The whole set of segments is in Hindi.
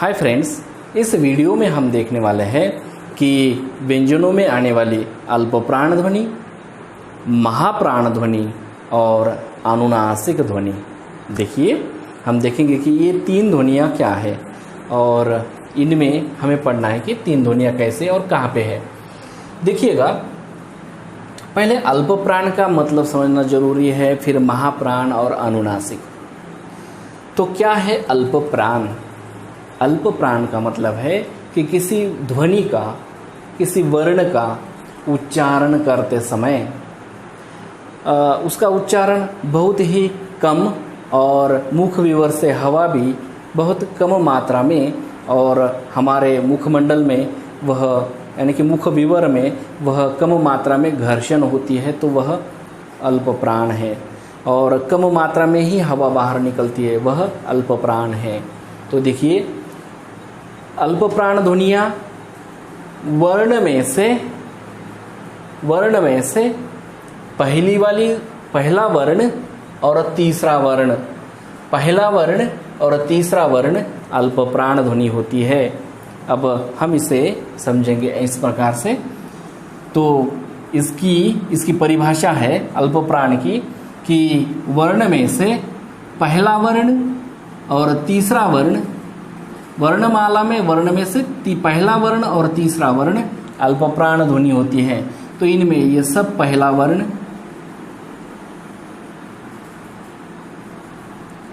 हाय फ्रेंड्स, इस वीडियो में हम देखने वाले हैं कि व्यंजनों में आने वाली अल्प प्राण ध्वनि, महाप्राण ध्वनि और अनुनासिक ध्वनि। देखिए, हम देखेंगे कि ये तीन ध्वनियाँ क्या है और इनमें हमें पढ़ना है कि तीन ध्वनियाँ कैसे और कहाँ पे है। देखिएगा, पहले अल्प प्राण का मतलब समझना जरूरी है, फिर महाप्राण और अनुनासिक। तो क्या है अल्प प्राण? अल्प प्राण का मतलब है कि किसी ध्वनि का, किसी वर्ण का उच्चारण करते समय उसका उच्चारण बहुत ही कम और मुख विवर से हवा भी बहुत कम मात्रा में और हमारे मुखमंडल में वह यानी कि मुख विवर में वह कम मात्रा में घर्षण होती है, तो वह अल्प प्राण है। और कम मात्रा में ही हवा बाहर निकलती है, वह अल्प प्राण है। तो देखिए, अल्प प्राण ध्वनियाँ वर्ण में से पहला वर्ण और तीसरा वर्ण, पहला वर्ण और तीसरा वर्ण अल्प प्राण ध्वनि होती है। अब हम इसे समझेंगे इस प्रकार से। तो इसकी परिभाषा है अल्प प्राण की कि वर्ण में से पहला वर्ण और तीसरा वर्ण, वर्णमाला में वर्ण में से पहला वर्ण और तीसरा वर्ण अल्प प्राण ध्वनि होती है। तो इनमें ये सब पहला वर्ण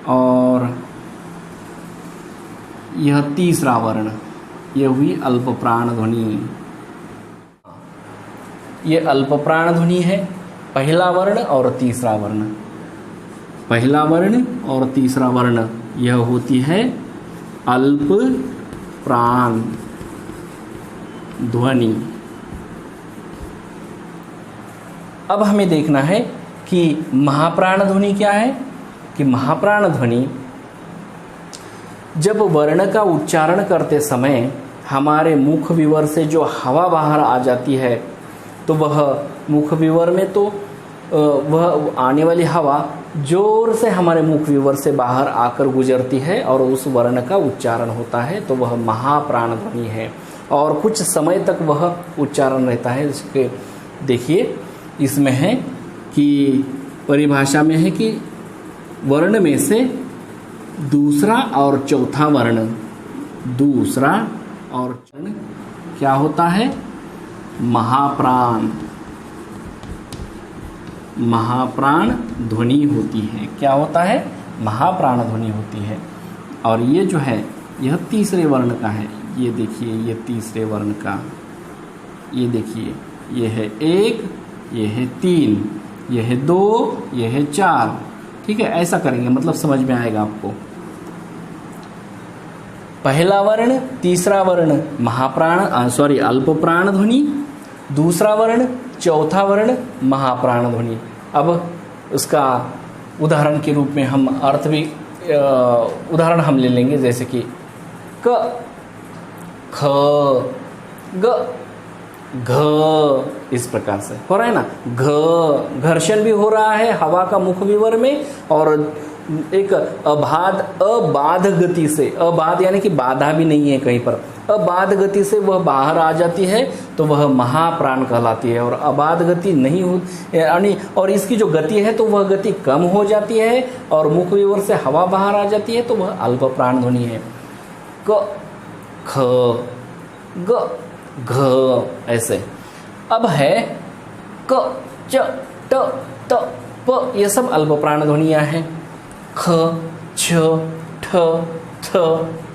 और यह तीसरा वर्ण, ये हुई अल्प प्राण ध्वनि। ये अल्प प्राण ध्वनि है, पहला वर्ण और तीसरा वर्ण, पहला वर्ण और तीसरा वर्ण, यह होती है अल्प प्राण ध्वनि। अब हमें देखना है कि महाप्राण ध्वनि क्या है। कि महाप्राण ध्वनि जब वर्ण का उच्चारण करते समय हमारे मुख विवर से जो हवा बाहर आ जाती है, तो वह मुख विवर में तो वह आने वाली हवा जोर से हमारे मुख विवर से बाहर आकर गुजरती है और उस वर्ण का उच्चारण होता है, तो वह महाप्राण ध्वनि है। और कुछ समय तक वह उच्चारण रहता है। इसके देखिए, इसमें है कि परिभाषा में है कि वर्ण में से दूसरा और चौथा वर्ण, दूसरा और वर्ण क्या होता है? महाप्राण, महाप्राण ध्वनि होती है। क्या होता है? महाप्राण ध्वनि होती है। और ये जो है, यह तीसरे वर्ण का है। ये देखिए, ये तीसरे वर्ण का, ये देखिए, ये है 1, ये है 3, ये है 2, ये है 4। ठीक है, ऐसा करेंगे, मतलब समझ में आएगा आपको। पहला वर्ण, तीसरा वर्ण महाप्राण अल्प प्राण ध्वनि, दूसरा वर्ण, चौथा वर्ण महाप्राण ध्वनि। अब उसका उदाहरण के रूप में हम अर्थ भी उदाहरण हम ले लेंगे, जैसे कि क, ख, ग, घ, इस प्रकार से हो रहा है ना। घ, घर्षण भी हो रहा है हवा का मुख विवर में, और एक अबाध गति से, अबाध यानी कि बाधा भी नहीं है कहीं पर, अबाध गति से वह बाहर आ जाती है, तो वह महाप्राण कहलाती है। और अबाध गति नहीं हो यानी, और इसकी जो गति है तो वह गति कम हो जाती है और मुख विवर से हवा बाहर आ जाती है, तो वह अल्प प्राण ध्वनि है। क, ख, ग, घ, ऐसे। अब है क, च, ट, त, प, ये सब अल्प प्राण ध्वनियां हैं। ख, छ, ठ, थ,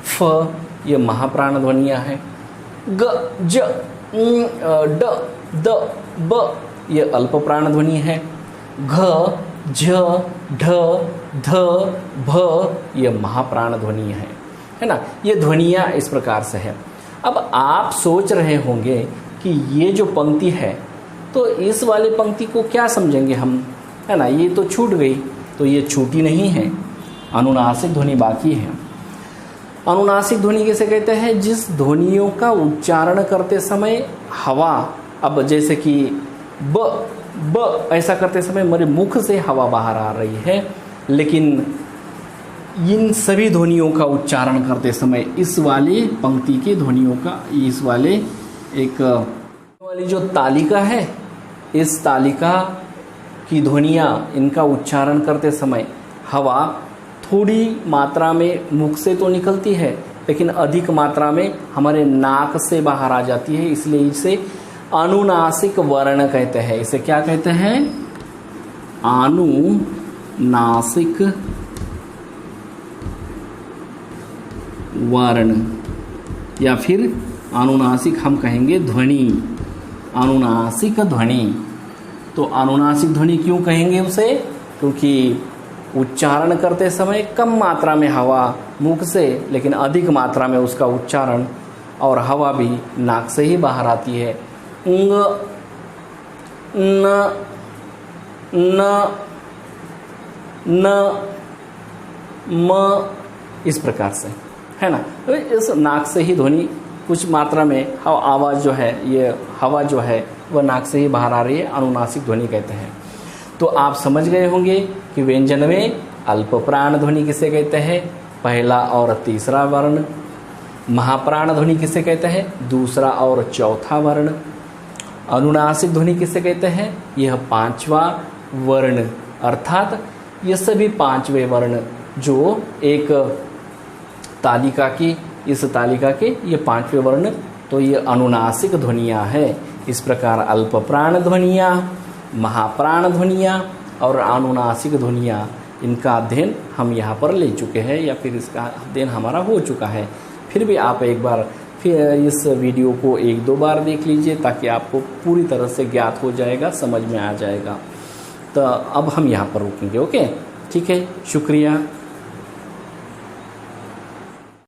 फ, ये महाप्राण ध्वनियां हैं। ग, ज, ड, द, ब, ये अल्प प्राण ध्वनि है। घ, झ, ढ, ध, भ, ये महाप्राण ध्वनि है ना। ये ध्वनियां इस प्रकार से है। अब आप सोच रहे होंगे कि ये जो पंक्ति है, तो इस वाले पंक्ति को क्या समझेंगे हम, है ना। ये तो छूट गई, तो ये छूटी नहीं है, अनुनासिक ध्वनि बाकी है। अनुनासिक ध्वनि किसे कहते हैं? जिस ध्वनियों का उच्चारण करते समय हवा, अब जैसे कि ब ऐसा करते समय मेरे मुख से हवा बाहर आ रही है, लेकिन इन सभी ध्वनियों का उच्चारण करते समय इस वाले पंक्ति के ध्वनियों का, इस वाले एक वाली जो तालिका है, इस तालिका की ध्वनियाँ, इनका उच्चारण करते समय हवा थोड़ी मात्रा में मुख से तो निकलती है, लेकिन अधिक मात्रा में हमारे नाक से बाहर आ जाती है। इसलिए इसे अनुनासिक वर्ण कहते हैं। इसे क्या कहते हैं? अनुनासिक वर्ण, या फिर अनुनासिक हम कहेंगे ध्वनि, अनुनासिक ध्वनि। तो अनुनासिक ध्वनि क्यों कहेंगे उसे? क्योंकि उच्चारण करते समय कम मात्रा में हवा मुख से, लेकिन अधिक मात्रा में उसका उच्चारण और हवा भी नाक से ही बाहर आती है। न न न म, इस प्रकार से, है ना। तो इस नाक से ही ध्वनि कुछ मात्रा में आवाज़ जो है, ये हवा जो है वह नाक से ही बाहर आ रही है, अनुनासिक ध्वनि कहते हैं। तो आप समझ गए होंगे कि व्यंजन में अल्प प्राण ध्वनि किसे कहते हैं? पहला और तीसरा वर्ण। महाप्राण ध्वनि किसे कहते हैं? दूसरा और चौथा वर्ण। अनुनासिक ध्वनि किसे कहते हैं? यह पांचवा वर्ण। अर्थात ये सभी पांचवे वर्ण जो एक तालिका की, इस तालिका के ये पांचवे वर्ण, तो ये अनुनासिक ध्वनियाँ है। इस प्रकार अल्प प्राण ध्वनियाँ, महाप्राण ध्वनियाँ और अनुनासिक ध्वनियाँ, इनका अध्ययन हम यहाँ पर ले चुके हैं, या फिर इसका अध्ययन हमारा हो चुका है। फिर भी आप एक बार फिर इस वीडियो को 1-2 बार देख लीजिए, ताकि आपको पूरी तरह से ज्ञात हो जाएगा, समझ में आ जाएगा। तो अब हम यहाँ पर रुकेंगे। ओके, ठीक है, शुक्रिया।